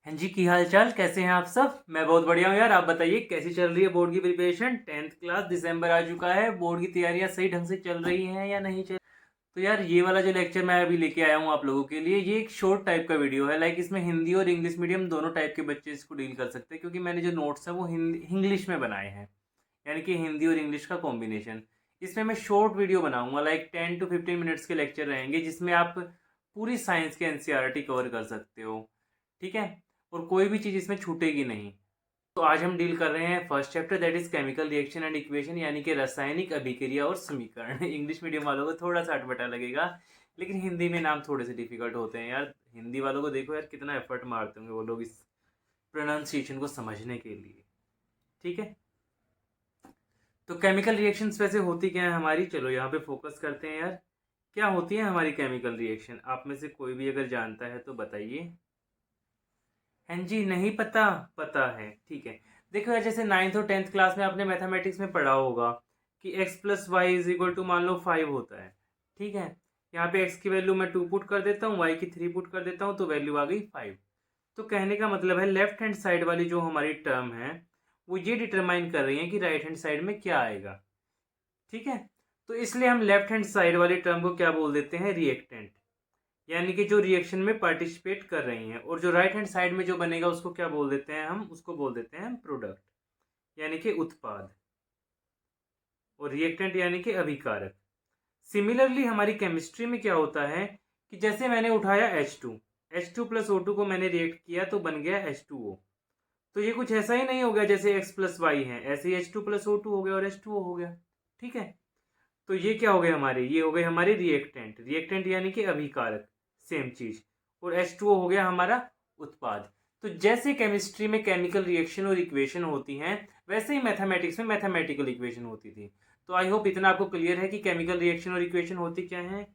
हाँ जी, की हाल चाल कैसे हैं आप सब। मैं बहुत बढ़िया हूँ यार। आप बताइए कैसी चल रही है बोर्ड की प्रिपरेशन। 10th क्लास दिसंबर आ चुका है, बोर्ड की तैयारियां सही ढंग से चल रही हैं या नहीं चल। तो यार ये वाला जो लेक्चर मैं अभी लेके आया हूँ आप लोगों के लिए, ये एक शॉर्ट टाइप का वीडियो है। लाइक इसमें हिंदी और इंग्लिश मीडियम दोनों टाइप के बच्चे इसको डील कर सकते हैं, क्योंकि मैंने जो नोट्स हैं वो इंग्लिश में बनाए हैं, यानी कि हिंदी और इंग्लिश का कॉम्बिनेशन। इसमें मैं शॉर्ट वीडियो बनाऊंगा, लाइक 10 to 15 मिनट्स के लेक्चर रहेंगे, जिसमें आप पूरी साइंस के एनसीईआरटी कवर कर सकते हो। ठीक है, और कोई भी चीज़ इसमें छूटेगी नहीं। तो आज हम डील कर रहे हैं first chapter, that is chemical reaction and equation, यानी कि रासायनिक अभिक्रिया और समीकरण। इंग्लिश मीडियम वालों को थोड़ा सा अटपटा लगेगा, लेकिन हिंदी में नाम थोड़े से डिफिकल्ट होते हैं यार। हिंदी वालों को देखो यार, कितना एफर्ट मारते होंगे वो लोग इस प्रोनाउंसिएशन को समझने के लिए। ठीक है, तो केमिकल रिएक्शंस वैसे होती क्या है हमारी, चलो यहाँ पे फोकस करते हैं यार। क्या होती है हमारी केमिकल रिएक्शन, आप में से कोई भी अगर जानता है तो बताइए। हाँ जी, नहीं पता, पता है, ठीक है। देखो यार, जैसे 9th और 10th क्लास में आपने मैथमेटिक्स में पढ़ा होगा कि x plus y is equal to मान लो 5 होता है। ठीक है, यहाँ पे x की वैल्यू मैं 2 पुट कर देता हूँ, y की 3 पुट कर देता हूँ, तो वैल्यू आ गई 5। तो कहने का मतलब है लेफ्ट हैंड साइड वाली जो हमारी टर्म है वो ये डिटरमाइन कर रही है कि राइट हैंड साइड में क्या आएगा। ठीक है, तो इसलिए हम लेफ्ट हैंड साइड वाली टर्म को क्या बोल देते हैं, रिएक्टेंट, यानी कि जो रिएक्शन में पार्टिसिपेट कर रही हैं। और जो राइट हैंड साइड में जो बनेगा उसको क्या बोल देते हैं, हम उसको बोल देते हैं प्रोडक्ट, यानी कि उत्पाद। और रिएक्टेंट यानी कि अभिकारक। सिमिलरली हमारी केमिस्ट्री में क्या होता है कि जैसे मैंने उठाया H2 प्लस O2 को मैंने रिएक्ट किया तो बन गया H2O। तो ये कुछ ऐसा ही नहीं हो गया जैसे x प्लस वाई है, ऐसे ही H2 प्लस O2 हो गया और H2O हो गया। ठीक है, तो ये क्या हो गए हमारे, ये हो गए हमारे रिएक्टेंट। रिएक्टेंट यानी कि अभिकारक, सेम चीज। और H2O हो गया हमारा उत्पाद। तो जैसे केमिस्ट्री में केमिकल रिएक्शन और इक्वेशन होती हैं, वैसे ही मैथमेटिक्स में मैथमेटिकल इक्वेशन होती थी। तो आई होप इतना आपको क्लियर है कि केमिकल रिएक्शन और इक्वेशन होती क्या है।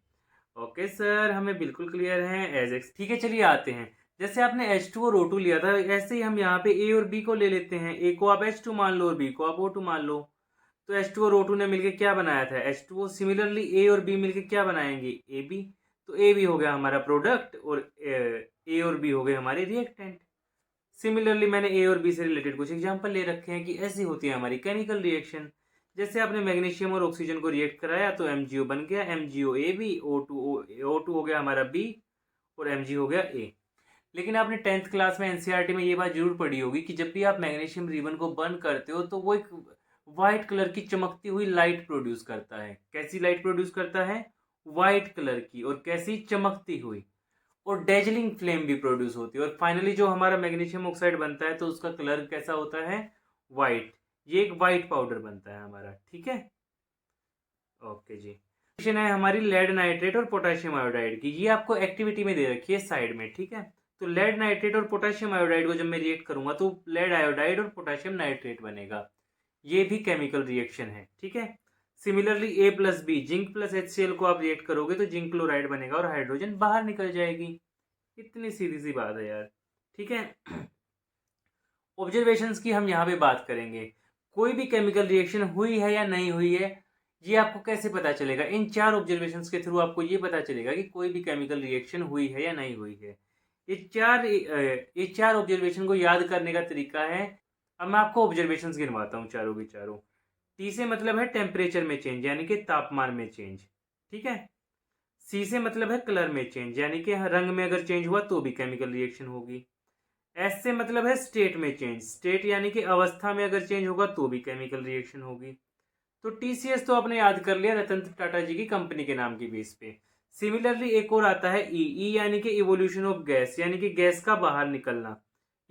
ओके सर, हमें बिल्कुल क्लियर है एज एक्स। ठीक है, चलिए आते हैं। जैसे आपने H2 और O2 लिया था, ऐसे ही हम यहाँ पे A और B को ले लेते हैं। A को आप H2 मान लो और B को आप O2 मान लो। तो H2 और O2 ने मिलकर क्या बनाया था, H2O। सिमिलरली A और B मिलकर क्या बनाएंगे, AB। तो A भी हो गया हमारा प्रोडक्ट और A और B हो गए हमारे रिएक्टेंट। सिमिलरली मैंने ए और बी से रिलेटेड कुछ एग्जांपल ले रखे हैं कि ऐसी होती है हमारी केमिकल रिएक्शन। जैसे आपने मैग्नीशियम और ऑक्सीजन को रिएक्ट कराया तो MgO बन गया, MgO AB, O2 हो गया हमारा B और Mg हो गया A। लेकिन आपने 10th क्लास में एनसीईआरटी में ये बात जरूर पढ़ी होगी कि जब भी आप मैग्नीशियम रिबन को बर्न करते हो तो वो एक वाइट कलर की चमकती हुई लाइट प्रोड्यूस करता है। कैसी लाइट प्रोड्यूस करता है, वाइट कलर की, और कैसी, चमकती हुई। और डेजलिंग फ्लेम भी प्रोड्यूस होती है। और फाइनली जो हमारा मैग्नीशियम ऑक्साइड बनता है तो उसका कलर कैसा होता है, वाइट। ये एक वाइट पाउडर बनता है हमारा। ठीक है, ओके जी। क्वेश्चन है हमारी लेड नाइट्रेट और पोटेशियम आयोडाइड की, ये आपको एक्टिविटी में दे रखी है साइड में। ठीक है, तो लेड नाइट्रेट और पोटेशियम आयोडाइड को जब मैं रिएक्ट करूंगा तो लेड आयोडाइड और पोटेशियम नाइट्रेट बनेगा। ये भी केमिकल रिएक्शन है। ठीक है, similarly A plus B, zinc plus HCl को आप रिएक्ट करोगे तो जिंक क्लोराइड बनेगा और हाइड्रोजन बाहर निकल जाएगी। इतनी सीधी सी बात है यार। ठीक है, ऑब्जर्वेशंस की हम यहाँ पे बात करेंगे। कोई भी केमिकल रिएक्शन हुई है या नहीं हुई है, ये आपको कैसे पता चलेगा, इन 4 ऑब्जर्वेशंस के थ्रू आपको ये पता चलेगा कि कोई भी केमिकल रिएक्शन हुई है या नहीं हुई है। ये चार ऑब्जर्वेशन को याद करने का तरीका है। अब मैं आपको ऑब्जर्वेशंस गिनवाता हूँ चारों के चारों। टी से मतलब है टेम्परेचर में चेंज, यानी कि तापमान में चेंज। ठीक है, सी से मतलब है कलर में चेंज, यानी कि रंग में अगर चेंज हुआ तो भी केमिकल रिएक्शन होगी। एस से मतलब है स्टेट में चेंज, स्टेट यानी कि अवस्था में अगर चेंज होगा तो भी केमिकल रिएक्शन होगी। तो TCS तो आपने याद कर लिया, रतन टाटा जी की कंपनी के नाम की बेस पे। सिमिलरली एक और आता है ई यानी कि इवोल्यूशन ऑफ गैस, यानी कि गैस का बाहर निकलना।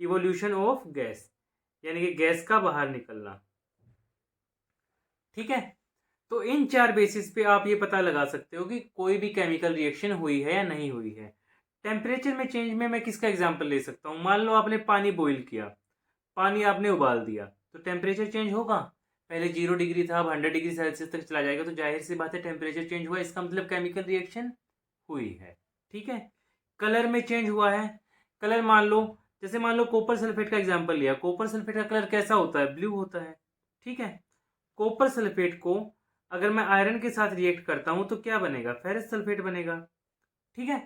इवोल्यूशन ऑफ गैस यानी कि गैस का बाहर निकलना। ठीक है, तो इन 4 बेसिस पे आप ये पता लगा सकते हो कि कोई भी केमिकल रिएक्शन हुई है या नहीं हुई है। टेम्परेचर में चेंज में मैं किसका एग्जांपल ले सकता हूँ, मान लो आपने पानी बॉईल किया, पानी आपने उबाल दिया, तो टेम्परेचर चेंज होगा। पहले 0 डिग्री था, अब 100 डिग्री सेल्सियस तक चला जाएगा, तो जाहिर सी बात है टेम्परेचर चेंज हुआ, इसका मतलब केमिकल रिएक्शन हुई है। ठीक है, कलर में चेंज हुआ है। कलर मान लो, जैसे मान लो कॉपर सल्फेट का एग्जाम्पल लिया, कॉपर सल्फेट का कलर कैसा होता है, ब्लू होता है। ठीक है, कॉपर सल्फेट को अगर मैं आयरन के साथ रिएक्ट करता हूं तो क्या बनेगा, फेरस सल्फेट बनेगा। ठीक है,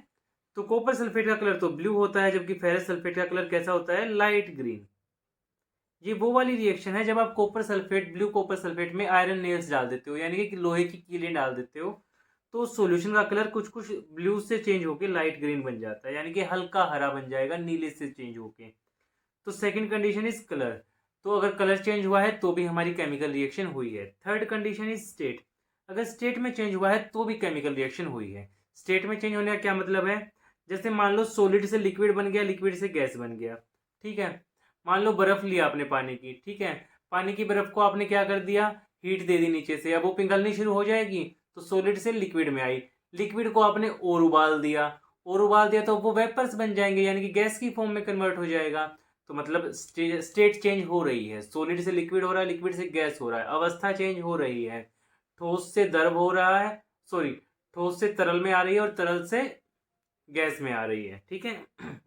तो कॉपर सल्फेट का कलर तो ब्लू होता है, जबकि फेरस सल्फेट का कलर कैसा होता है, लाइट ग्रीन। ये वो वाली रिएक्शन है जब आप copper sulphate, blue copper sulphate में आयरन नेल्स डाल देते हो, यानी कि लोहे की कीलें डाल देते हो, तो सॉल्यूशन का कलर कुछ कुछ ब्लू से चेंज होके लाइट ग्रीन बन जाता है, यानी कि हल्का हरा बन जाएगा नीले से चेंज होके। तो सेकंड कंडीशन इज कलर, तो अगर कलर चेंज हुआ है तो भी हमारी केमिकल रिएक्शन हुई है। थर्ड कंडीशन इज स्टेट, अगर स्टेट में चेंज हुआ है तो भी केमिकल रिएक्शन हुई है। स्टेट में चेंज होने का क्या मतलब है, जैसे मान लो सॉलिड से लिक्विड बन गया, लिक्विड से गैस बन गया, ठीक है। मान लो बर्फ लिया आपने पानी की, ठीक है, पानी की बर्फ को आपने क्या कर दिया, हीट दे दी नीचे से, अब वो पिघलनी शुरू हो जाएगी, तो सॉलिड से लिक्विड में आई, लिक्विड को आपने और उबाल दिया, और उबाल दिया तो वो वेपर्स बन जाएंगे, यानी कि गैस की फॉर्म में कन्वर्ट हो जाएगा। तो मतलब स्टेट चेंज हो रही है, सॉलिड से लिक्विड हो रहा है, लिक्विड से गैस हो रहा है, अवस्था चेंज हो रही है, ठोस से द्रव हो रहा है, सॉरी, ठोस से तरल में आ रही है और तरल से गैस में आ रही है, ठीक है।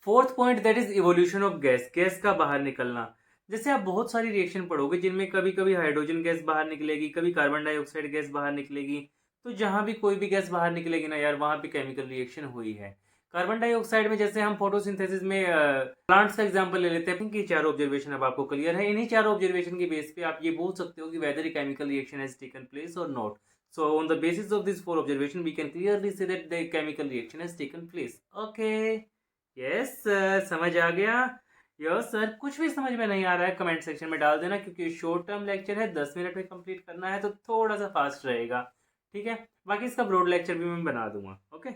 Fourth point that is evolution of gas, gas का बाहर निकलना। जैसे आप बहुत सारी रिएक्शन पढ़ोगे जिनमें कभी कभी हाइड्रोजन गैस बाहर निकलेगी, कभी कार्बन डाइऑक्साइड गैस बाहर निकलेगी, तो जहां भी कोई भी गैस बाहर निकलेगी ना यार, वहां पे केमिकल रिएक्शन हुई है। कार्बन डाइऑक्साइड में जैसे हम फोटोसिंथेसिस में प्लांट्स का एग्जांपल ले लेते हैं कि चार ऑब्जर्वेशन अब आपको क्लियर है, इन्हीं चार ऑब्जर्वेशन के बेस पे आप ये बोल सकते हो कि whether chemical reaction has taken place और not. So on the basis of this four observation, we can clearly say that the chemical reaction has taken place. Okay. Yes sir, समझ आ गया। यस सर, कुछ भी समझ में नहीं आ रहा है कमेंट सेक्शन में डाल देना, क्योंकि शॉर्ट टर्म लेक्चर है, 10 मिनट में कंप्लीट करना है, तो थोड़ा सा फास्ट रहेगा, ठीक है। बाकी इसका ब्रॉड लेक्चर भी मैं बना दूंगा। ओके।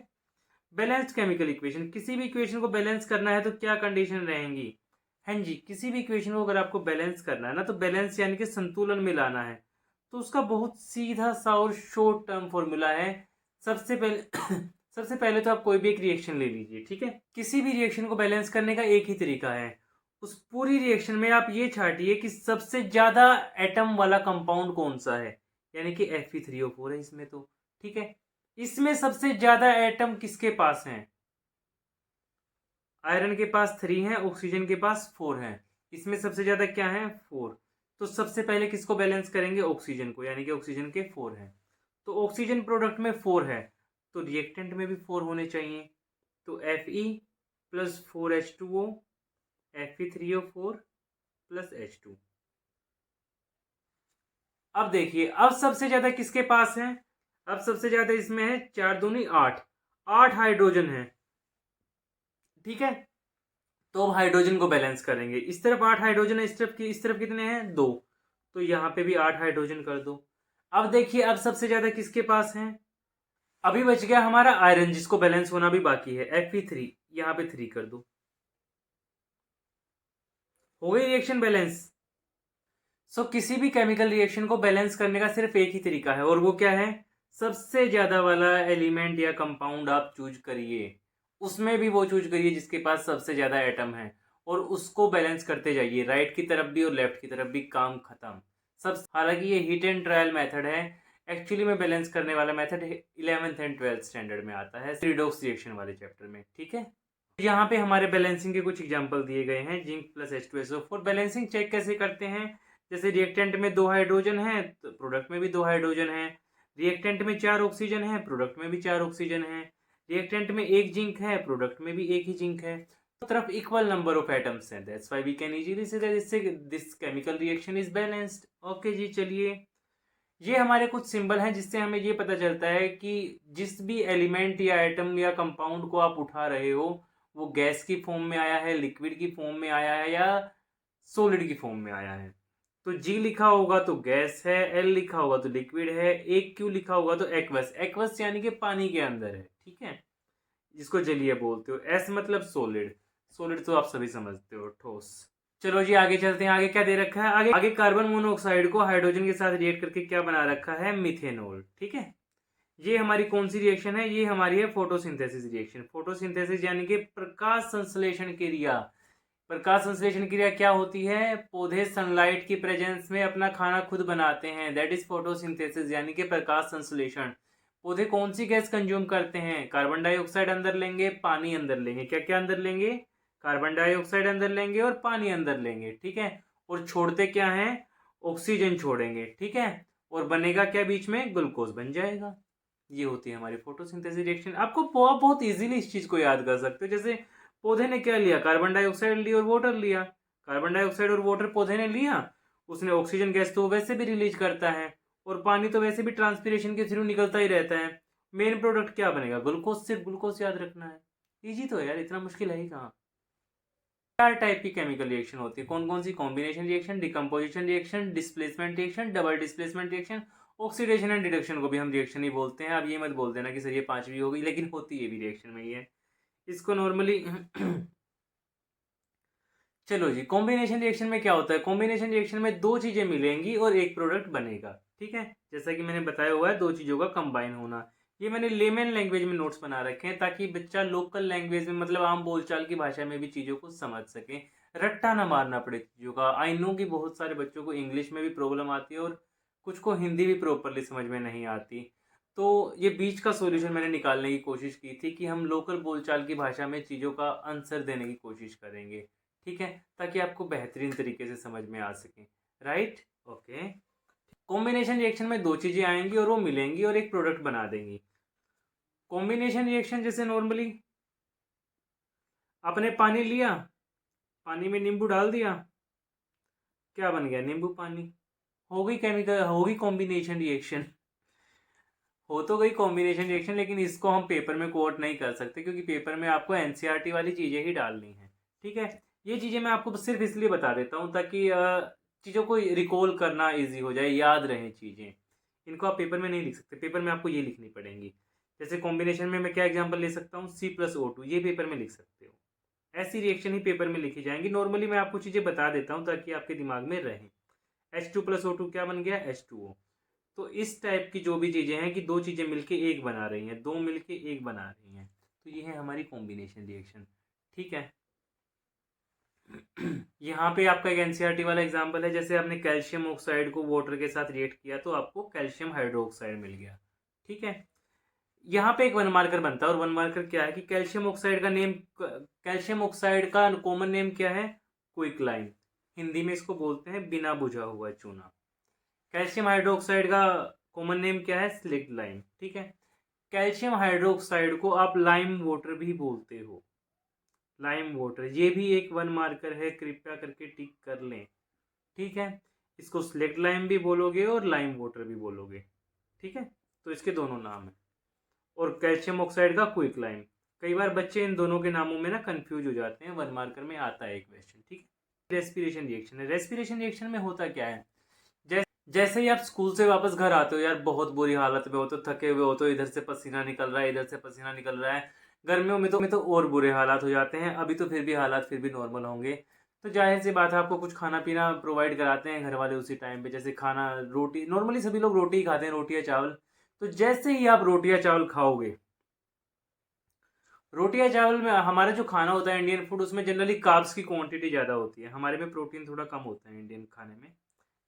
बैलेंस्ड केमिकल इक्वेशन, किसी भी इक्वेशन को बैलेंस करना है तो क्या कंडीशन रहेंगी। हाँ जी, किसी भी इक्वेशन को अगर आपको बैलेंस करना है ना, तो बैलेंस यानी कि संतुलन में लाना है, तो उसका बहुत सीधा सा और शॉर्ट टर्म फॉर्मूला है। सबसे पहले सबसे पहले तो आप कोई भी एक रिएक्शन ले लीजिए, ठीक है। किसी भी रिएक्शन को बैलेंस करने का एक ही तरीका है, उस पूरी रिएक्शन में आप ये छाटिए कि सबसे ज्यादा एटम वाला कंपाउंड कौन सा है, यानी कि Fe3O4 है इसमें, तो ठीक है। इसमें सबसे ज्यादा एटम किसके पास हैं, आयरन के पास 3 है, ऑक्सीजन के पास 4 है, इसमें सबसे ज्यादा क्या है, 4। तो सबसे पहले किसको बैलेंस करेंगे, ऑक्सीजन को, यानी कि ऑक्सीजन के 4 है। तो ऑक्सीजन प्रोडक्ट में 4 है, तो रिएक्टेंट में भी 4 होने चाहिए, तो Fe plus 4H2O, Fe3O4 plus H2। अब देखिए, अब सबसे ज्यादा किसके पास है, अब सबसे ज्यादा इसमें है 4 दूनी 8, 8 हाइड्रोजन है, ठीक है। तो अब हाइड्रोजन को बैलेंस करेंगे, इस तरफ 8 हाइड्रोजन है, इस तरफ कितने हैं, 2, तो यहां पे भी 8 हाइड्रोजन कर दो। अब देखिए, अब सबसे ज्यादा किसके पास है, अभी बच गया हमारा आयरन, जिसको बैलेंस होना भी बाकी है, Fe3, यहां पे 3 कर दो, हो गई रिएक्शन बैलेंस। सो किसी भी केमिकल रिएक्शन को बैलेंस करने का सिर्फ एक ही तरीका है, और वो क्या है, सबसे ज्यादा वाला एलिमेंट या कंपाउंड आप चूज करिए, उसमें भी वो चूज करिए जिसके पास सबसे ज्यादा एटम है, और उसको बैलेंस करते जाइए, राइट की तरफ भी और लेफ्ट की तरफ भी, काम खत्म सब। हालांकि ये हिट एंड ट्रायल मेथड है, एक्चुअली में बैलेंस करने वाला method 11th and 12th standard में आता है, रिडॉक्स रिएक्शन वाले चैप्टर में, ठीक है। यहाँ पे हमारे बैलेंसिंग के कुछ एग्जांपल दिए गए हैं, zinc plus H2SO4। Balancing check कैसे करते हैं, जैसे रिएक्टेंट में 2 हाइड्रोजन है, तो प्रोडक्ट में भी 2 हाइड्रोजन है, रिएक्टेंट में 4 ऑक्सीजन है, प्रोडक्ट में भी 4 ऑक्सीजन है, रिएक्टेंट में 1 जिंक है, प्रोडक्ट में भी 1 ही जिंक है, तो तरफ इक्वल नंबर ऑफ एटम्स हैं, that's why we can easily say that this chemical reaction is balanced. Okay जी, चलिए, ये हमारे कुछ सिंबल हैं जिससे हमें ये पता चलता है कि जिस भी एलिमेंट या एटम या कंपाउंड को आप उठा रहे हो, वो गैस की फॉर्म में आया है, लिक्विड की फॉर्म में आया है, या सॉलिड की फॉर्म में आया है। तो जी लिखा होगा तो गैस है, एल लिखा होगा तो लिक्विड है, एक क्यू लिखा होगा तो एक्वस, एक्वस यानी कि पानी के अंदर है, ठीक है, जिसको जलीय बोलते हो। एस मतलब सॉलिड, सॉलिड तो आप सभी समझते हो, ठोस। चलो जी, आगे चलते हैं, आगे क्या दे रखा है, आगे आगे कार्बन मोनोऑक्साइड को हाइड्रोजन के साथ रिएक्ट करके क्या बना रखा है, मिथेनॉल, ठीक है। ये हमारी कौन सी रिएक्शन है, ये हमारी है फोटोसिंथेसिस रिएक्शन। फोटोसिंथेसिस यानी कि प्रकाश संश्लेषण क्रिया। प्रकाश संश्लेषण क्रिया क्या होती है, पौधे सनलाइट की प्रेजेंस में अपना खाना खुद बनाते हैं, दैट इज फोटोसिंथेसिस, यानी कि प्रकाश संश्लेषण। पौधे कौन सी गैस कंज्यूम करते हैं, कार्बन डाइऑक्साइड अंदर लेंगे, पानी अंदर लेंगे, क्या क्या अंदर लेंगे, कार्बन डाइऑक्साइड अंदर लेंगे और पानी अंदर लेंगे, ठीक है। और छोड़ते क्या हैं, ऑक्सीजन छोड़ेंगे, ठीक है। और बनेगा क्या बीच में, ग्लूकोज बन जाएगा। ये होती है हमारी फोटोसिंथेसिस रिएक्शन। आपको आप बहुत इजीली इस चीज़ को याद कर सकते हो। जैसे पौधे ने क्या लिया, कार्बन डाइऑक्साइड ली और वाटर लिया। कार्बन डाइऑक्साइड और वाटर पौधे ने लिया, उसने ऑक्सीजन गैस तो वैसे भी रिलीज करता है, और पानी तो वैसे भी ट्रांसपीरेशन के थ्रू निकलता ही रहता है। मेन प्रोडक्ट क्या बनेगा, ग्लूकोज। सिर्फ ग्लूकोज याद रखना है, इजी तो है यार, इतना मुश्किल है ही कहाँ। चार टाइप की केमिकल रिएक्शन होती है। कौन कौन सी, combination reaction, decomposition reaction, displacement reaction, double displacement reaction, oxidation and reduction को भी हम रिएक्शन ही बोलते हैं। अब ये मत बोल देना कि सर ये पांचवी हो गई, लेकिन होती है भी रिएक्शन में ही है। इसको नॉर्मली चलो जी, कॉम्बिनेशन रिएक्शन में क्या होता है, कॉम्बिनेशन रिएक्शन में दो चीजें मिलेंगी और एक प्रोडक्ट बनेगा। ठीक है, जैसा कि मैंने बताया हुआ है, दो चीजों का कंबाइन होना। ये मैंने लेमन लैंग्वेज में नोट्स बना रखे हैं ताकि बच्चा लोकल लैंग्वेज में, मतलब आम बोलचाल की भाषा में भी चीज़ों को समझ सके, रट्टा ना मारना पड़े चीज़ों का। आई नो कि बहुत सारे बच्चों को इंग्लिश में भी प्रॉब्लम आती है और कुछ को हिंदी भी प्रॉपरली समझ में नहीं आती। तो ये बीच का सॉल्यूशन मैंने निकालने की कोशिश की थी कि हम लोकल बोलचाल की भाषा में चीज़ों का आंसर देने की कोशिश करेंगे। ठीक है, ताकि आपको बेहतरीन तरीके से समझ में आ सके। Right, okay. कॉम्बिनेशन रिएक्शन में दो चीज़ें आएंगी और वो मिलेंगी और एक प्रोडक्ट बना देंगी। कॉम्बिनेशन रिएक्शन जैसे नॉर्मली आपने पानी लिया, पानी में नींबू डाल दिया, क्या बन गया, नींबू पानी। हो गई केमिकल, हो गई कॉम्बिनेशन रिएक्शन। हो तो गई कॉम्बिनेशन रिएक्शन, लेकिन इसको हम पेपर में कोट नहीं कर सकते क्योंकि पेपर में आपको एनसीईआरटी वाली चीज़ें ही डालनी है। ठीक है, ये चीज़ें मैं आपको सिर्फ इसलिए बता देता हूँ ताकि चीज़ों को रिकॉल करना इजी हो जाए, याद रहें चीज़ें। इनको आप पेपर में नहीं लिख सकते, पेपर में आपको ये लिखनी पड़ेंगी। जैसे कॉम्बिनेशन में मैं क्या एग्जांपल ले सकता हूँ, C+O2, ये पेपर में लिख सकते हो। ऐसी रिएक्शन ही पेपर में लिखी जाएंगी। नॉर्मली मैं आपको चीज़ें बता देता हूँ ताकि आपके दिमाग में रहें। H2+O2 क्या बन गया, H2O। तो इस टाइप की जो भी चीज़ें हैं कि दो चीज़ें मिलके एक बना रही हैं, दो मिलके एक बना रही हैं, तो ये है हमारी कॉम्बिनेशन रिएक्शन। ठीक है, यहाँ पे आपका एक एनसीईआरटी वाला एग्जांपल है। जैसे आपने कैल्शियम ऑक्साइड को वाटर के साथ रिएक्ट किया तो आपको कैल्शियम हाइड्रोक्साइड मिल गया। ठीक है, यहाँ पे एक वन मार्कर बनता है, और वन मार्कर क्या है कि कैल्शियम ऑक्साइड का नेम, कैल्शियम ऑक्साइड का कॉमन नेम क्या है, क्विकलाइन। हिंदी में इसको बोलते हैं बिना बुझा हुआ चूना। कैल्शियम हाइड्रोक्साइड का कॉमन नेम क्या है, स्लिक्ड लाइम। ठीक है, कैल्शियम हाइड्रोक्साइड को आप लाइम वाटर भी बोलते हो, लाइम वाटर, ये भी एक वन मार्कर है, कृपया करके टिक कर लें। ठीक है, इसको स्लिक्ड लाइम भी बोलोगे और लाइम वाटर भी बोलोगे। ठीक है, तो इसके दोनों नाम है। और कैल्शियम ऑक्साइड का क्विक लाइम। कई बार बच्चे इन दोनों के नामों में ना कंफ्यूज हो जाते हैं, वन मार्कर में आता है एक क्वेश्चन। ठीक है, रेस्पिरेशन रिएक्शन है। रेस्पिरेशन रिएक्शन में होता क्या है, जैसे ही आप स्कूल से वापस घर आते हो यार, बहुत बुरी हालत में हो, तो थके हुए हो, तो इधर से पसीना निकल रहा है, इधर से पसीना निकल रहा है। गर्मियों में तो और बुरे हालात हो जाते हैं। अभी तो फिर भी हालात फिर भी नॉर्मल होंगे। तो जाहिर सी बात है, आपको कुछ खाना पीना प्रोवाइड कराते हैं घर वाले उसी टाइम पे। जैसे खाना, रोटी, नॉर्मली सभी लोग रोटी ही खाते हैं, रोटी या चावल। तो जैसे ही आप रोटी या चावल खाओगे, रोटी या चावल में हमारा जो खाना होता है इंडियन फूड, उसमें जनरली कार्ब्स की क्वांटिटी ज़्यादा होती है, हमारे में प्रोटीन थोड़ा कम होता है इंडियन खाने में।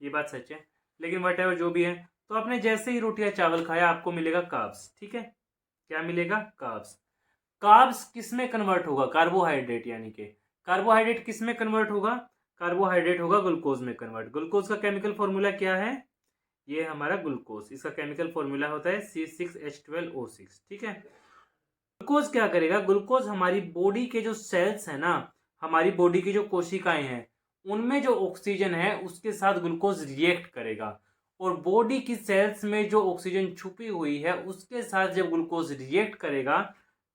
ये बात सच है, लेकिन वट एवर जो भी है, तो आपने जैसे ही रोटी या चावल खाया आपको मिलेगा कार्ब्स। ठीक है, क्या मिलेगा, कार्ब्स। कार्ब्स किस में कन्वर्ट होगा, कार्बोहाइड्रेट, यानी कि कार्बोहाइड्रेट किस में कन्वर्ट होगा, कार्बोहाइड्रेट होगा ग्लूकोज में कन्वर्ट। ग्लूकोज का केमिकल फॉर्मूला क्या है, ये हमारा ग्लूकोज, इसका केमिकल फॉर्मूला होता है C6H12O6। ठीक है, ग्लूकोज क्या करेगा, ग्लूकोज हमारी बॉडी के जो सेल्स है ना, हमारी बॉडी की जो कोशिकाएं हैं, उनमें जो ऑक्सीजन है उसके साथ ग्लूकोज रिएक्ट करेगा, और बॉडी की सेल्स में जो ऑक्सीजन छुपी हुई है उसके साथ जब ग्लूकोज रिएक्ट करेगा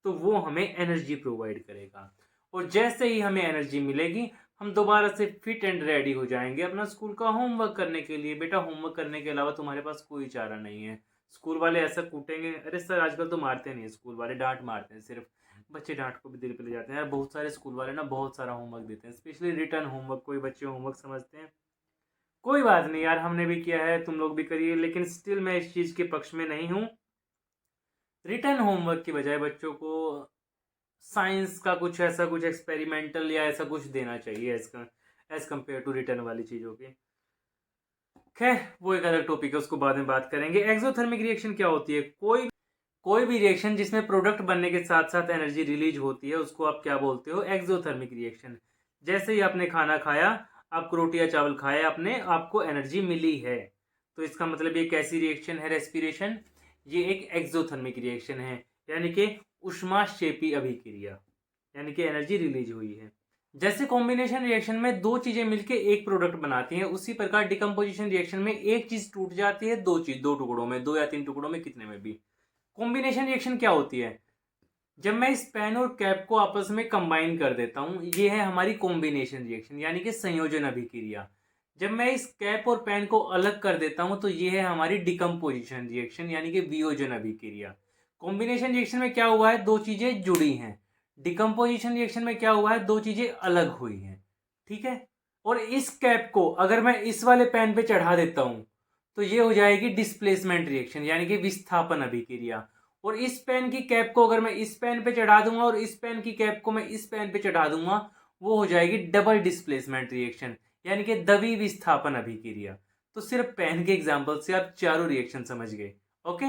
तो वो हमें एनर्जी प्रोवाइड करेगा। और जैसे ही हमें एनर्जी मिलेगी, हम दोबारा से फिट एंड रेडी हो जाएंगे अपना स्कूल का होमवर्क करने के लिए। बेटा, होमवर्क करने के अलावा तुम्हारे पास कोई चारा नहीं है। स्कूल वाले ऐसा कूटेंगे, अरे सर आजकल तो मारते नहीं है स्कूल वाले, डांट मारते हैं सिर्फ। बच्चे डांट को भी दिल पे ले जाते हैं यार। बहुत सारे स्कूल वाले ना बहुत सारा होमवर्क देते हैं, स्पेशली रिटर्न होमवर्क। कोई बच्चे होमवर्क समझते हैं, कोई बात नहीं यार, हमने भी किया है, तुम लोग भी करिए, लेकिन स्टिल मैं इस चीज़ के पक्ष में नहीं हूँ। रिटर्न होमवर्क की बजाय बच्चों को साइंस का कुछ ऐसा, कुछ एक्सपेरिमेंटल या ऐसा कुछ देना चाहिए एज कम्पेयर टू रिटर्न वाली चीज़ों के। खैर, वो एक अलग टॉपिक है, उसको बाद में बात करेंगे। एक्सोथर्मिक रिएक्शन क्या होती है, कोई भी रिएक्शन जिसमें प्रोडक्ट बनने के साथ साथ एनर्जी रिलीज होती है उसको आप क्या बोलते हो, एक्सोथर्मिक रिएक्शन। जैसे ही आपने खाना खाया, आपको रोटी या चावल खाया आपने, आपको एनर्जी मिली है, तो इसका मतलब ये कैसी रिएक्शन है, रेस्पिरेशन। ये एक एक्सोथर्मिक रिएक्शन है, यानी कि ऊष्माक्षेपी अभिक्रिया, यानी कि एनर्जी रिलीज हुई है। जैसे कॉम्बिनेशन रिएक्शन में दो चीजें मिलकर एक प्रोडक्ट बनाती हैं, उसी प्रकार डिकम्पोजिशन रिएक्शन में एक चीज टूट जाती है दो टुकड़ों में, 2 या 3 टुकड़ों में, कितने में भी। कॉम्बिनेशन रिएक्शन क्या होती है? जब मैं इस पेन और कैप को आपस में कंबाइन कर देता हूं, ये है हमारी कॉम्बिनेशन रिएक्शन, यानी कि संयोजन अभिक्रिया। जब मैं इस कैप और पेन को अलग कर देता हूं तो ये है हमारी डिकम्पोजिशन रिएक्शन, यानी कि वियोजन अभिक्रिया। कॉम्बिनेशन रिएक्शन में क्या हुआ है? दो चीजें जुड़ी हैं। डिकम्पोजिशन रिएक्शन में क्या हुआ है? दो चीजें अलग हुई हैं। ठीक है। और इस कैप को अगर मैं इस वाले पेन पे चढ़ा देता हूं तो ये हो जाएगी डिस्प्लेसमेंट रिएक्शन, यानी कि विस्थापन अभिक्रिया। और इस पेन की कैप को अगर मैं इस पेन पे चढ़ा दूंगा और इस पेन की कैप को मैं इस पेन पे चढ़ा दूंगा, वो हो जाएगी डबल डिस्प्लेसमेंट रिएक्शन, यानी कि द्वि विस्थापन अभिक्रिया। तो सिर्फ पेन के एग्जांपल से आप चारों रिएक्शन समझ गए। ओके।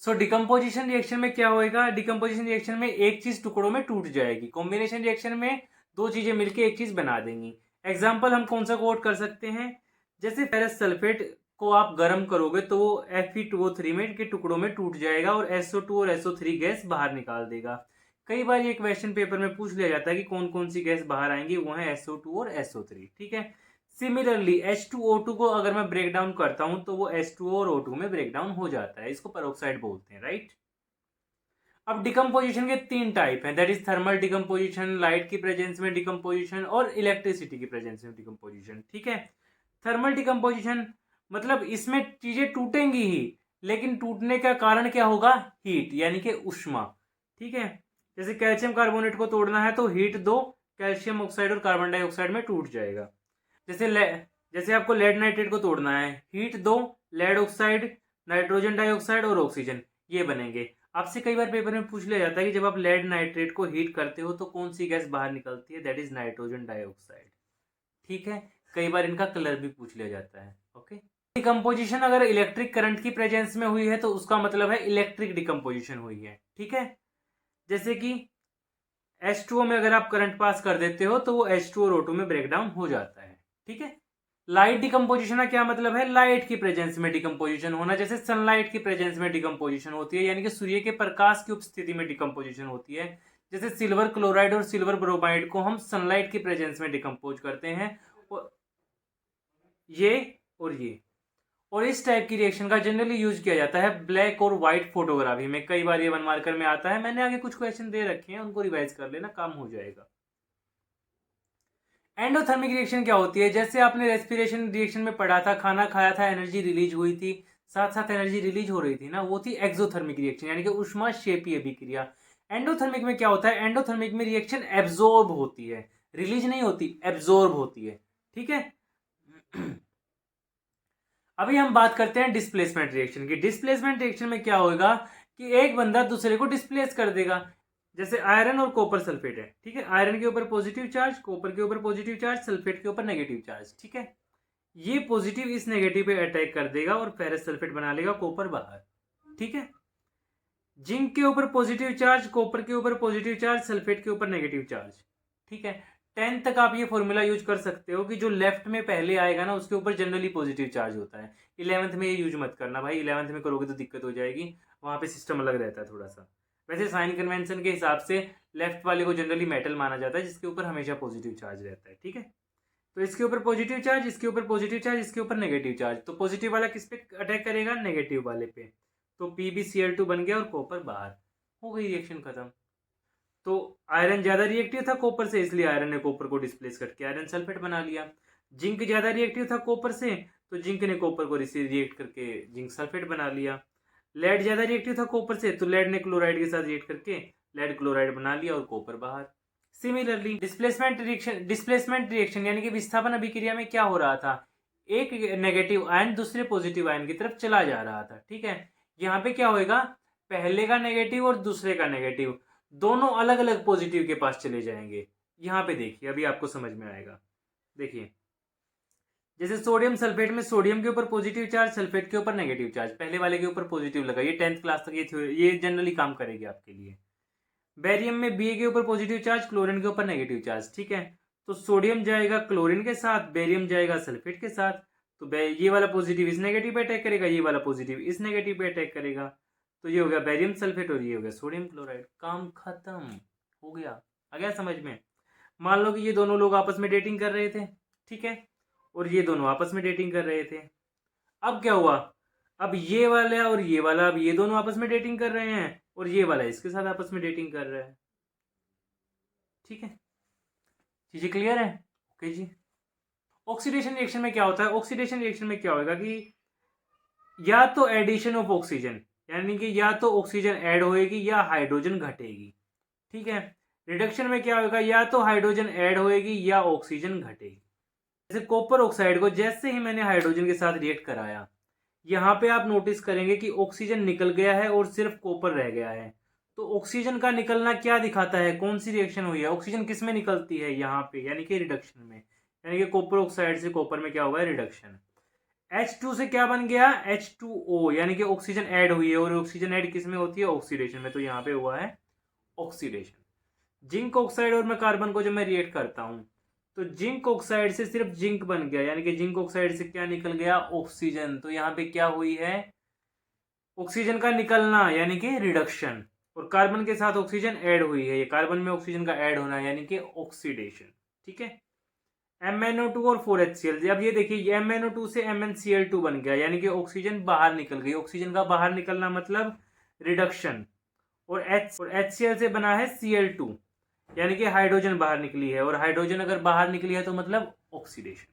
सो डिकम्पोजिशन रिएक्शन में क्या होएगा? डिकम्पोजिशन रिएक्शन में एक चीज टुकड़ों में टूट जाएगी। कॉम्बिनेशन रिएक्शन में दो चीजें मिलकर एक चीज बना देंगी। एग्जाम्पल हम कौन सा कोट कर सकते हैं? जैसे फेरस सल्फेट को आप गर्म करोगे तो वो Fe2O3 में के टुकड़ों में टूट जाएगा और SO2 और SO3 गैस बाहर निकाल देगा। कई बार ये क्वेश्चन पेपर में पूछ लिया जाता है कि कौन कौन सी गैस बाहर आएंगी, वो है SO2 और SO3। ठीक है। सिमिलरली H2O2 को अगर मैं ब्रेक डाउन करता हूं तो वो H2O और O2 में ब्रेक डाउन हो जाता है। इसको पेरोक्साइड बोलते हैं, राइट। अब डिकम्पोजिशन के तीन टाइप हैं, that is thermal decomposition, light की प्रेजेंस में डिकम्पोजिशन, और इलेक्ट्रिसिटी की प्रेजेंस में डिकम्पोजिशन। ठीक है। थर्मल डिकम्पोजिशन मतलब इसमें चीजें टूटेंगी ही, लेकिन टूटने का कारण क्या होगा? हीट, यानी कि ऊष्मा। ठीक है। जैसे कैल्शियम कार्बोनेट को तोड़ना है तो हीट दो, कैल्शियम ऑक्साइड और कार्बन डाइऑक्साइड में टूट जाएगा। जैसे जैसे आपको लेड नाइट्रेट को तोड़ना है, हीट दो, लेड ऑक्साइड, नाइट्रोजन डाइऑक्साइड और ऑक्सीजन, ये बनेंगे। आपसे कई बार पेपर में पूछ लिया जाता है कि जब आप लेड नाइट्रेट को हीट करते हो तो कौन सी गैस बाहर निकलती है? That is nitrogen dioxide. ठीक है। कई बार इनका कलर भी पूछ लिया जाता है। ओके। डिकम्पोजिशन अगर इलेक्ट्रिक करंट की प्रेजेंस में हुई है तो उसका मतलब है इलेक्ट्रिक डिकम्पोजिशन हुई है। ठीक है। जैसे कि H2O में अगर आप करंट पास कर देते हो तो वो H2 और O2 में ब्रेक डाउन हो जाता है। ठीक है। लाइट डिकम्पोजिशन का क्या मतलब है? लाइट की प्रेजेंस में डिकम्पोजिशन होना। जैसे सनलाइट की प्रेजेंस में डिकम्पोजिशन होती है, यानी कि सूर्य के प्रकाश की उपस्थिति में डिकम्पोजिशन होती है। जैसे सिल्वर क्लोराइड और सिल्वर ब्रोमाइड को हम सनलाइट की प्रेजेंस में डिकम्पोज करते हैं, ये और ये। और इस टाइप की रिएक्शन का जनरली यूज किया जाता है ब्लैक और व्हाइट फोटोग्राफी में। कई बार ये 1 मार्कर में आता है, मैंने आगे कुछ क्वेश्चन दे रखे हैं, उनको रिवाइज कर लेना, काम हो जाएगा। एंडोथर्मिक रिएक्शन क्या होती है? जैसे आपने रेस्पिरेशन रिएक्शन में पढ़ा था, खाना खाया था, एनर्जी रिलीज हुई थी, साथ साथ एनर्जी रिलीज हो रही थी ना, वो थी एक्सोथर्मिक रिएक्शन, यानी कि ऊष्माक्षेपी अभिक्रिया। एंडोथर्मिक में क्या होता है? एंडोथर्मिक में रिएक्शन एब्जॉर्ब होती है, रिलीज नहीं होती, एब्जॉर्ब होती है। ठीक है। अभी हम बात करते हैं डिस्प्लेसमेंट रिएक्शन की। डिस्प्लेसमेंट रिएक्शन में क्या होगा कि एक बंदा दूसरे को डिस्प्लेस कर देगा। जैसे आयरन और कॉपर सल्फेट है। ठीक है। आयरन के ऊपर पॉजिटिव चार्ज, कॉपर के ऊपर पॉजिटिव चार्ज, सल्फेट के ऊपर नेगेटिव चार्ज। ठीक है। ये पॉजिटिव इस नेगेटिव पे अटैक कर देगा और फेरस सल्फेट बना लेगा, कॉपर बाहर। ठीक है। जिंक के ऊपर पॉजिटिव चार्ज, कॉपर के ऊपर पॉजिटिव चार्ज, सल्फेट के ऊपर नेगेटिव चार्ज। ठीक है। 10 तक आप ये फॉर्मूला यूज कर सकते हो कि जो लेफ्ट में पहले आएगा ना उसके ऊपर जनरली पॉजिटिव चार्ज होता है। 11th में ये यूज मत करना भाई, 11th में करोगे तो दिक्कत हो जाएगी, वहां पे सिस्टम अलग रहता है थोड़ा सा। वैसे साइन कन्वेंशन के हिसाब से लेफ्ट वाले को जनरली मेटल माना जाता है जिसके ऊपर हमेशा पॉजिटिव चार्ज रहता है। ठीक है। तो इसके ऊपर पॉजिटिव चार्ज, इसके ऊपर पॉजिटिव चार्ज, इसके ऊपर नेगेटिव चार्ज, तो पॉजिटिव वाला किस पे अटैक करेगा? नेगेटिव वाले पे। तो PbCl2 बन गया और कॉपर बाहर, हो गई रिएक्शन खत्म। तो आयरन ज्यादा रिएक्टिव था कॉपर से, इसलिए आयरन ने कॉपर को डिस्प्लेस करके आयरन सल्फेट बना लिया। जिंक ज्यादा रिएक्टिव था कॉपर से, तो जिंक ने कॉपर को रिएक्ट करके जिंक सल्फेट बना लिया। लेड ज्यादा रिएक्टिव था कॉपर से, तो लेड ने क्लोराइड के साथ रिएक्ट करके लेड क्लोराइड बना लिया और कॉपर बाहर। सिमिलरली डिस्प्लेसमेंट रिएक्शन यानी कि विस्थापन अभिक्रिया में क्या हो रहा था? एक नेगेटिव आयन दूसरे पॉजिटिव आयन की तरफ चला जा रहा था। ठीक है। यहाँ पे क्या होएगा? पहले का नेगेटिव और दूसरे का नेगेटिव दोनों अलग अलग पॉजिटिव के पास चले जाएंगे। यहाँ पे देखिए, अभी आपको समझ में आएगा। देखिए, जैसे सोडियम सल्फेट में सोडियम के ऊपर पॉजिटिव चार्ज, सल्फेट के ऊपर नेगेटिव चार्ज, पहले वाले के ऊपर पॉजिटिव लगा। ये 10th क्लास तक ये जनरली काम करेगी आपके लिए। बेरियम में Ba के ऊपर पॉजिटिव चार्ज, क्लोरीन के ऊपर नेगेटिव चार्ज। ठीक है। तो सोडियम जाएगा क्लोरीन के साथ, बेरियम जाएगा सल्फेट के साथ। तो ये वाला पॉजिटिव इस नेगेटिव पे अटैक करेगा, ये वाला पॉजिटिव इस नेगेटिव पे अटैक करेगा। तो ये हो गया बेरियम सल्फेट और ये हो गया सोडियम क्लोराइड। काम खत्म हो गया। आ गया समझ में? मान लो कि ये दोनों लोग आपस में डेटिंग कर रहे थे, ठीक है, और ये दोनों आपस में डेटिंग कर रहे थे। अब क्या हुआ, अब ये वाला और ये वाला, अब ये दोनों आपस में डेटिंग कर रहे हैं और ये वाला इसके साथ आपस में डेटिंग कर रहा है। ठीक है, चीजें क्लियर है? ओके जी। ऑक्सीडेशन रिएक्शन में क्या होता है? ऑक्सीडेशन रिएक्शन में क्या होगा कि या तो एडिशन ऑफ ऑक्सीजन, यानी कि या तो ऑक्सीजन ऐड होएगी या हाइड्रोजन घटेगी। ठीक है, रिडक्शन में क्या होगा, या तो हाइड्रोजन ऐड होएगी या ऑक्सीजन घटेगी। जैसे कॉपर ऑक्साइड को जैसे ही मैंने हाइड्रोजन के साथ रिएक्ट कराया, यहाँ पे आप नोटिस करेंगे कि ऑक्सीजन निकल गया है और सिर्फ कॉपर रह गया है। तो ऑक्सीजन का निकलना क्या दिखाता है, कौन सी रिएक्शन हुई है? ऑक्सीजन किस में निकलती है? यहाँ पे, यानी कि रिडक्शन में, यानी कि कॉपर ऑक्साइड से कॉपर में क्या हुआ है? रिडक्शन। H2 से क्या बन गया? H2O, यानी कि ऑक्सीजन ऐड हुई है और ऑक्सीजन ऐड किस में होती है? ऑक्सीडेशन में। तो यहाँ पे हुआ है ऑक्सीडेशन। जिंक ऑक्साइड और मैं कार्बन को जब मैं रिएक्ट करता हूं तो जिंक ऑक्साइड से सिर्फ जिंक बन गया, यानी कि जिंक ऑक्साइड से क्या निकल गया? ऑक्सीजन। तो यहाँ पे क्या हुई है? ऑक्सीजन का निकलना, यानी कि रिडक्शन। और कार्बन के साथ ऑक्सीजन ऐड हुई है, ये कार्बन में ऑक्सीजन का ऐड होना है, यानी कि ऑक्सीडेशन। ठीक है, MnO2 और 4HCl। अब ये देखिए, MnO2 से MnCl2 बन गया, यानी कि ऑक्सीजन बाहर निकल गई। ऑक्सीजन का बाहर निकलना मतलब रिडक्शन। और HCl से बना है Cl2, यानी कि हाइड्रोजन बाहर निकली है। और हाइड्रोजन अगर बाहर निकली है तो मतलब ऑक्सीडेशन।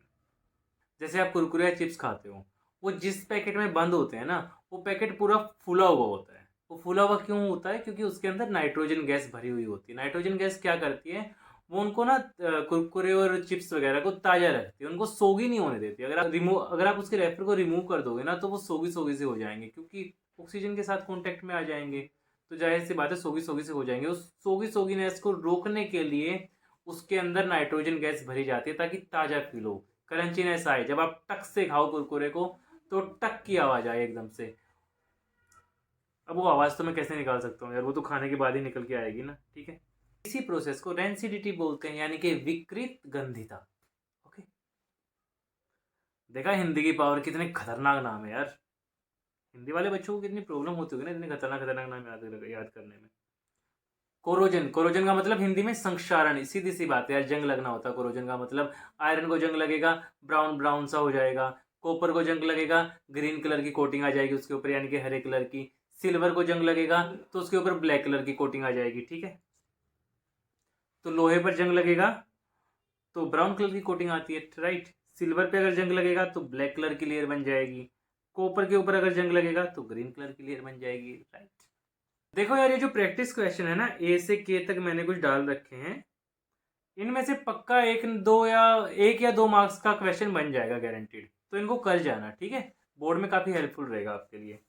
जैसे आप कुरकुरे या चिप्स खाते हो, वो जिस पैकेट में बंद होते हैं ना, वो पैकेट पूरा फूला हुआ होता है। वो फूला हुआ क्यों होता है? क्योंकि उसके अंदर नाइट्रोजन गैस भरी हुई होती है। नाइट्रोजन गैस क्या करती है, वो उनको ना कुरकुरे और चिप्स वगैरह को ताज़ा रखती है, उनको सोगी नहीं होने देती। अगर आप उसके रेफर को रिमूव कर दोगे ना, तो वो सोगी सोगी से हो जाएंगे, क्योंकि ऑक्सीजन के साथ कॉन्टेक्ट में आ जाएंगे। तो जाहिर सी बात है सोगी सोगी से हो जाएंगे। उस सोगी सोगीनेस को रोकने के लिए उसके अंदर नाइट्रोजन गैस भरी जाती है, ताकि ताज़ा फील हो, क्रंचीनेस आए। जब आप टक से खाओ कुरकुरे को तो टक की आवाज़ आए एकदम से। अब वो आवाज़ तो मैं कैसे निकाल सकता हूँ यार, वो तो खाने के बाद ही निकल के आएगी ना। ठीक है, इसी प्रोसेस को रेंसिडिटी बोलते हैं, यानी कि विकृत गंधिता। ओके, देखा हिंदी की पावर, कितने खतरनाक नाम है यार। हिंदी वाले बच्चों को कितनी प्रॉब्लम होती होगी ना इतने खतरनाक खतरनाक नाम याद करने में। कोरोजन, कोरोजन का मतलब हिंदी में संक्षारण। सीधी सी बात है यार, जंग लगना होता है कोरोजन का मतलब। आयरन को जंग लगेगा, ब्राउन ब्राउन सा हो जाएगा। कॉपर को जंग लगेगा, ग्रीन कलर की कोटिंग आ जाएगी उसके ऊपर, यानी कि हरे कलर की। सिल्वर को जंग लगेगा तो उसके ऊपर ब्लैक कलर की कोटिंग आ जाएगी। ठीक है, तो लोहे पर जंग लगेगा तो ब्राउन कलर की कोटिंग आती है, राइट। सिल्वर पे अगर जंग लगेगा तो ब्लैक कलर की लेयर बन जाएगी। कॉपर के ऊपर अगर जंग लगेगा तो ग्रीन कलर की लेयर बन जाएगी, राइट। देखो यार, ये जो प्रैक्टिस क्वेश्चन है ना, ए से के तक मैंने कुछ डाल रखे हैं। इनमें से पक्का एक या दो मार्क्स का क्वेश्चन बन जाएगा गारंटीड। तो इनको कर जाना, ठीक है। बोर्ड में काफ़ी हेल्पफुल रहेगा आपके लिए।